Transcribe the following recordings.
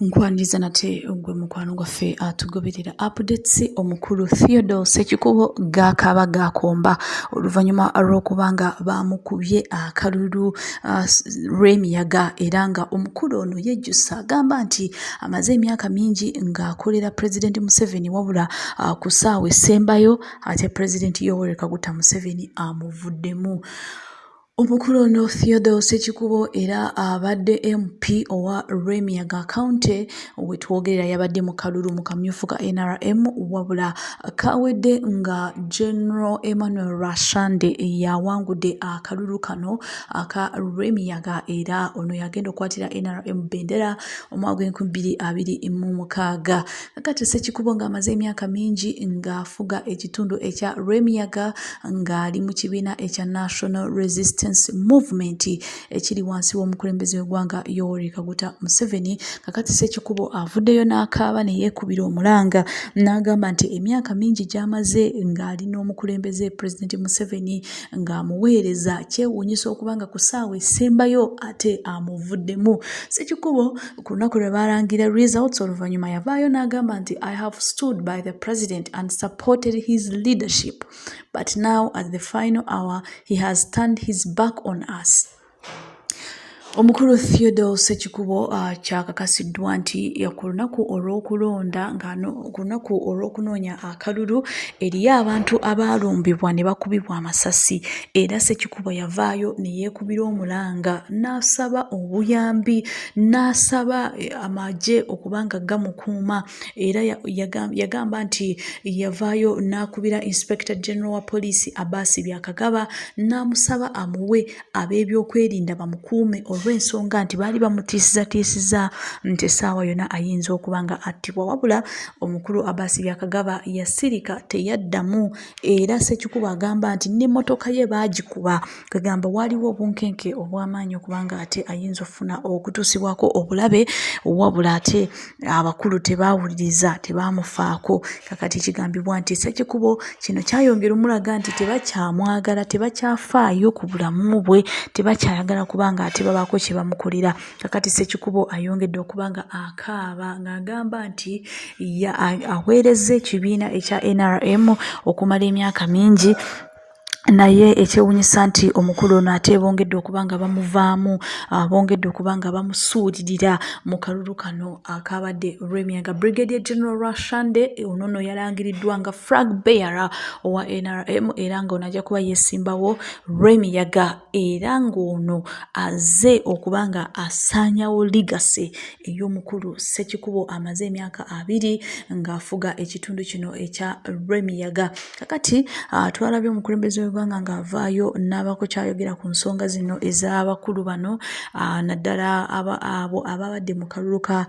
Nkwaniriza nate gwe mukwano gwaffe atugoberera updates omukulu Theodore Ssekikubo gakaba gakomba oluvannyuma lw'okubanga bamukubye akalulu rw'emiyaga era nga omukulu ono yejjusa agamba nti amaze emyaka mingi ng'akolera President Museveni wabula ku ssaawa esembayo ate President Yoweri Kaguta Museveni amuvuddemu. Omukulu ono Theodore Ssekikubo era abadde MP owa Rwemiyaga County wetwogerera yabadde mu kalulu mu kamyufu ka NRM wabula kawedde nga General Emmanuel Rashande yawangudde akalulu kano aka Rwemiyaga era ono yagenda okukwatira NRM bendera omwaka gw'2026. Kakati Ssekikubo ng'amaze emyaka mingi ng'afuga ekitundu ekya Rwemiyaga ng'ali mu kibiina ekya National Resistance Movement ekiri wansi w'omukulembeze w'eggwanga Yoweri Kaguta Museveni. Kakati Ssekikubo avuddeyo n'akaaba ne yeekubira omulanga n'agamba nti emyaka mingi gy'amaze ng'ali n'omukulembeze President Museveni ng'amuweereza kyewuunyisa okubanga ku ssaawa esembayo ate amuvuddemu. Ssekikubo ku lunaku lwe baalangira results oluvannyuma yavaayo n'agamba nti I have stood by the president and supported his leadership, but now at the final hour he has turned his back on us. Omukulu Theodore Ssekikubo kyakakasiddwa nti ku lunaku olw'okulonda ku lunaku olw'okunoonya akalulu eriyo abantu abaalumbibwa ne bakubibwa amasasi era Ssekikubo yavaayo ne yeekubira omulanga n'asaba obuyambi n'asaba amagye okubanga gamukuuma era yagamba nti yavaayo n'akubira Inspector General wa Poliisi Abbas Byakagaba n'amusaba amuwe ab'ebyokwerinda bamukuume olw'ensonga nti baali bamutiisizatiisiza nti essaawa yonna ayinza okuba nga attibwa wabula omukulu Abbas Byakagaba yasirika teyaddamu era Ssekikubo agamba nti n'emmotoka ye baagikuba kagamba waaliwo obunkenke obw'amaanyi okubanga ate ayinza okufuna okutuusibwako obulabe wabula ate abakulu tebaawuliriza tebaamufaako. Kakati kigambibwa nti Ssekikubo kino kyayongera omulaga nti tebakyamwagala tebakyafaayo ku bulamu bwe tebakyayagala kubanga ate babaako kye bamukolera. Kakati Ssekikubo ayongedde okubanga akaaba ng'agamba nti aweerezza ekibiina ekya NRM okumala emyaka mingi naye ekyewuunyisa nti omukulu ono ate bongedde okubanga bamuvaamu bongedde okubanga bamusuulirira mu kalulu kano akabadde Rwemiyaga. Brigadier General Rashande ono yalangiriddwa nga flag bearer owa NRM era ng'ono ajja kuba yeesimbawo Rwemiyaga era ng'ono azze okubanga asaanyawo legacy ey'omukulu Ssekikubo amaze emyaka 2 ng'afuga ekitundu kino ekya Rwemiyaga. Kakati twalabye omukulembeze w'eggwanga ng'avaayo n'abako kyayogera ku nsonga zino ez'abakulu bano naddala abo ababadde mu kalulu ka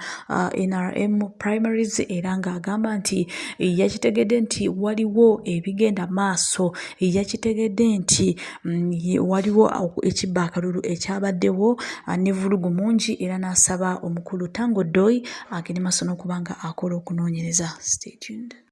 NRM primaries era ng'agamba nti yakitegedde nti waliwo ebigenda maaso yakitegedde nti waliwo ekibba akalulu ekyabaddewo ne vulugu mungi era n'asaba omukulu Tango Doi agende maaso n'okubanga akola okunoonyereza. Stay tuned.